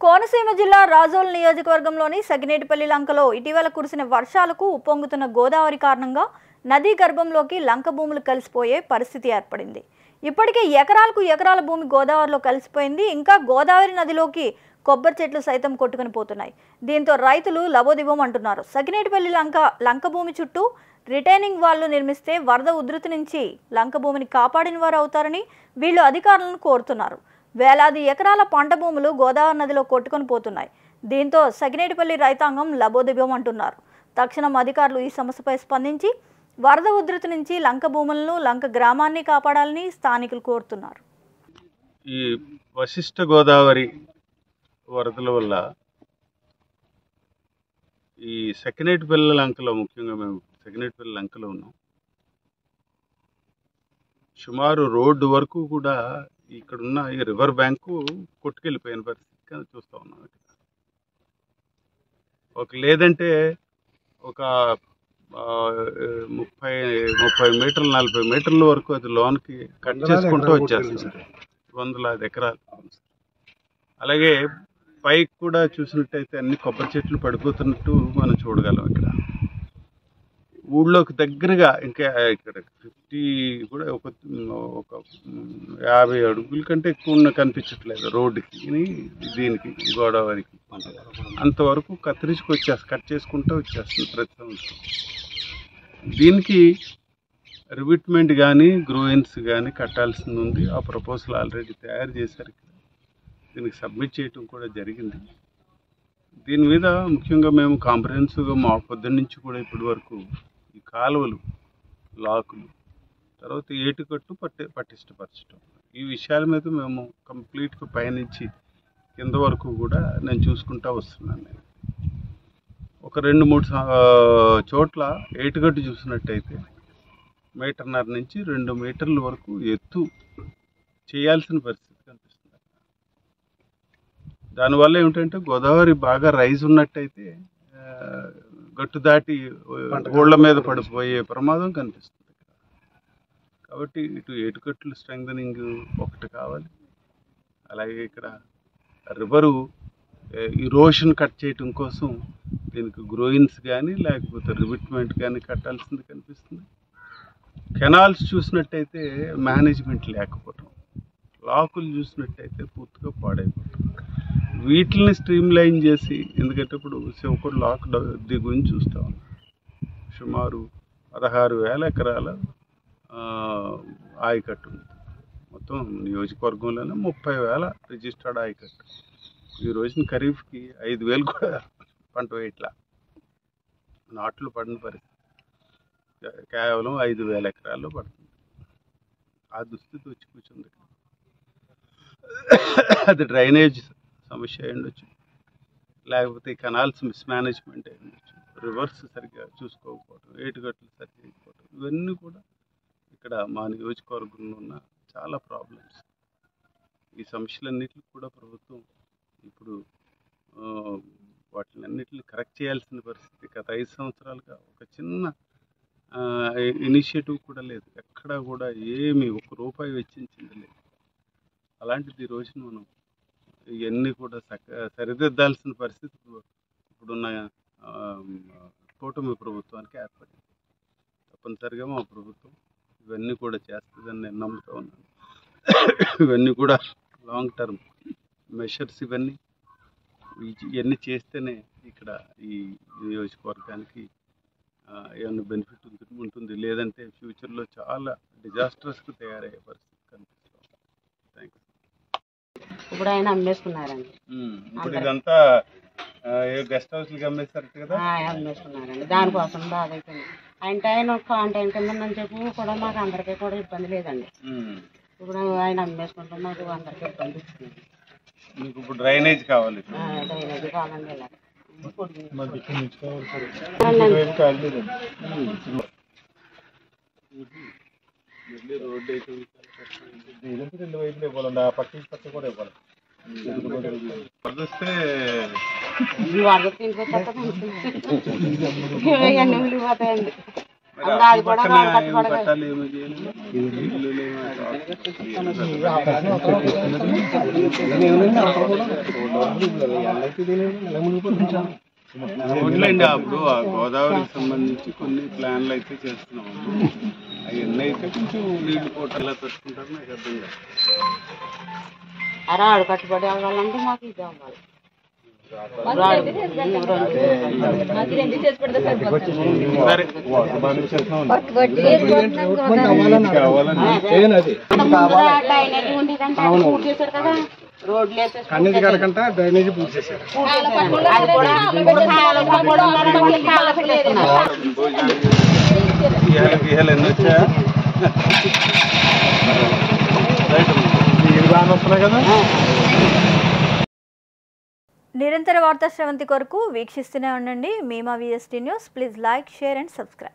కోనసీమ జిల్లా రాజోల్ నియోజకవర్గంలోని సగినేటిపల్లి లంకలో ఇటీవల కురిసిన వర్షాలకు ఉప్పొంగుతున్న గోదావరి కారణంగా నదీ గర్భంలోకి లంక భూములు కలిసిపోయే పరిస్థితి ఏర్పడింది. ఇప్పటికే ఎకరాలకు ఎకరాల భూమి గోదావరిలో కలిసిపోయింది. ఇంకా గోదావరి నదిలోకి కొబ్బరి చెట్లు సైతం కొట్టుకుని పోతున్నాయి. దీంతో రైతులు లబోదిబోం అంటున్నారు. సగినేటిపల్లి లంక భూమి చుట్టూ రిటైనింగ్ వాళ్లు నిర్మిస్తే వరద ఉధృతి నుంచి లంక భూమిని కాపాడిన వారు అవుతారని వీళ్ళు అధికారులను కోరుతున్నారు. వేలాది ఎకరాల పంట భూములు గోదావరి నదిలో కొట్టుకొని పోతున్నాయి. దీంతో సగినేటిపల్లి రైతాంగం లబోదిబోం అంటున్నారు. తక్షణం అధికారులు ఈ సమస్యపై స్పందించి వరద ఉధృతి నుంచి లంక భూములను లంక గ్రామాన్ని కాపాడాలని స్థానికులు కోరుతున్నారు. ఈ వశిష్ఠ గోదావరి వరదల వల్ల ఈ సకినేటిపల్లి లంకలో, ముఖ్యంగా మేము సకినేటిపల్లి లంకలో ఉన్నాం, సుమారు రోడ్డు వరకు కూడా ఇక్కడున్న ఈ రివర్ బ్యాంకు కొట్టుకెళ్ళిపోయిన పరిస్థితి చూస్తూ ఉన్నాం. లేదంటే ఒక 30 మీటర్లు 40 మీటర్ల వరకు అది లోన్కి కట్ చేసుకుంటూ వచ్చేస్తుంది. వందలాది ఎకరాలు. అలాగే పైకి కూడా చూసినట్టయితే అన్ని కొబ్బరి చెట్లు పడిపోతున్నట్టు మనం చూడగలం. ఇక్కడ ఊళ్ళోకి దగ్గరగా ఇంకా ఇక్కడ 50 కూడా ఒక 50 అడుగుల కంటే ఎక్కువ కనిపించట్లేదు రోడ్డుకి, దీనికి గోదావరికి. అంతవరకు కట్ చేసుకుంటూ వచ్చేస్తుంది ప్రతి సంవత్సరం. దీనికి రివిట్మెంట్ కానీ గ్రోయిన్స్ కానీ కట్టాల్సింది ఉంది. ఆ ప్రపోజల్ ఆల్రెడీ తయారు చేశారు. దీనికి సబ్మిట్ చేయటం కూడా జరిగింది. దీని మీద ముఖ్యంగా మేము కాంప్రహెన్సివ్గా మా పొద్దున్న నుంచి కూడా ఇప్పటి వరకు ఈ కాలువలు, లాకులు, తర్వాత ఏటుకట్టు పటిష్టపరచడం, ఈ విషయాల మీద మేము కంప్లీట్గా పయనించి కింద వరకు కూడా నేను చూసుకుంటూ వస్తున్నాను. ఒక 2-3 చోట్ల ఏటుగట్టు చూసినట్టయితే 1.5 నుంచి 2 మీటర్ల వరకు ఎత్తు చేయాల్సిన పరిస్థితి కనిపిస్తుంది. దానివల్ల ఏమిటంటే గోదావరి బాగా రైజ్ ఉన్నట్టయితే గట్టు దాటి ఊళ్ళ మీద పడిపోయే ప్రమాదం కనిపిస్తుంది. కాబట్టి ఇటు ఏటుకట్లు స్ట్రెంగ్థనింగ్ ఒకటి కావాలి. అలాగే ఇక్కడ రివరు ఇరోషన్ కట్ చేయటం కోసం దీనికి గ్రోయిన్స్ కానీ లేకపోతే రివిట్మెంట్ కానీ కట్టాల్సింది కనిపిస్తుంది. కెనాల్స్ చూసినట్టయితే మేనేజ్మెంట్ లేకపోవటం, లాకులు చూసినట్టయితే పూర్తిగా పాడైపోవటం. వీటిని స్ట్రీమ్ లైన్ చేసి, ఎందుకంటే ఇప్పుడు శివకుడు లాక్ దిగుని చూస్తూ ఉన్నాం. సుమారు 16,000 ఎకరాల ఆయకట్టు ఉంది. మొత్తం నియోజకవర్గంలోనే 30,000 రిజిస్టర్డ్ ఆయకట్టు. ఈ రోజున ఖరీఫ్కి 5,000 కూడా పంట వేయట్లా, నాట్లు పడిన పరిస్థితి. కేవలం 5,000 ఎకరాల్లో పడుతుంది. ఆ దుస్థితి వచ్చి కూర్చుంది. అది డ్రైనేజ్ సమస్య అయి ఉండొచ్చు, లేకపోతే కెనాల్స్ మిస్మేనేజ్మెంట్ అయి ఉండొచ్చు, రివర్స్ సరిగ్గా చూసుకోకపోవటం, ఏటుగట్లు సరిగ్గా అయిపోవటం, ఇవన్నీ కూడా ఇక్కడ మా నియోజకవర్గంలో ఉన్న చాలా ప్రాబ్లమ్స్. ఈ సమస్యలన్నిటికి కూడా ప్రభుత్వం ఇప్పుడు వాటినన్నిటిని కరెక్ట్ చేయాల్సిన పరిస్థితి. గత 5 సంవత్సరాలుగా ఒక చిన్న ఇనిషియేటివ్ కూడా లేదు. ఎక్కడా కూడా ఏమి ₹1 వెచ్చించింది లేదు. అలాంటిది ఈ రోజున మనం ఇవన్నీ కూడా సరిదిద్దాల్సిన పరిస్థితి ఇప్పుడున్న కూటమి ప్రభుత్వానికి ఏర్పడింది. తప్పనిసరిగా మా ప్రభుత్వం ఇవన్నీ కూడా చేస్తుందని నేను నమ్ముతూ ఉన్నాను. ఇవన్నీ కూడా లాంగ్ టర్మ్ మెషర్స్. ఇవన్నీ చేస్తేనే ఇక్కడ ఈ నియోజకవర్గానికి ఏమైనా బెనిఫిట్ ఉంటుంది. లేదంటే ఫ్యూచర్లో చాలా డిజాస్టర్స్కి తయారయ్యే పరిస్థితి కనిపిస్తుంది. థ్యాంక్స్. ఇప్పుడు ఆయన అమ్మేసుకున్నారండి. ఇప్పుడు ఇదంతా గెస్ట్ హౌస్లకి అమ్మేస్తారు కదా? అమ్మేసుకున్నారండి. దానికోసం బాధ అయిపోయింది. ఆయన కాంటైన్ కింద చెప్పు కూడా మాకు అందరికీ కూడా ఇబ్బంది లేదండి. ఇప్పుడు ఆయన అమ్మేసుకుంటే మాకు అందరికీ ఇబ్బంది ఇస్తుంది. మీకు ఇప్పుడు డ్రైనేజ్ కావాలి. డ్రైనేజ్ కావాలండి. ఇలా రోడ్డు అయితే 2 వైపులు ఇవ్వాలండి. ఆ పట్టి కూడా ఇవ్వాలి. వస్తే వరద తీసుకొచ్చేస్తాయండి. ఇంకా అది కూడా పక్కన కట్టుబడి పట్టాలు ఏమి చేయలేదు. ఇల్లులు రోడ్లండి అప్పుడు ఆ గోదావరికి సంబంధించి కొన్ని ప్లాన్లు అయితే చేస్తున్నాము. అవన్నీ అయితే కొంచెం నీళ్లు పోటల్లా పెట్టుకుంటారు. నాకు అర్థం కాదు. రాడు కట్టుబడి అవ్వాలంటే మాకు ఇది అవ్వాలి. రోడ్లు డ్రైనేజీ పూర్తి చేశారు. ఎన్ని వచ్చా వస్తున్నాయి కదా. నిరంతర వార్తా శ్రవంతి కొరకు వీక్షిస్తూనే ఉండండి. మీమా VST news. Please like, share and subscribe.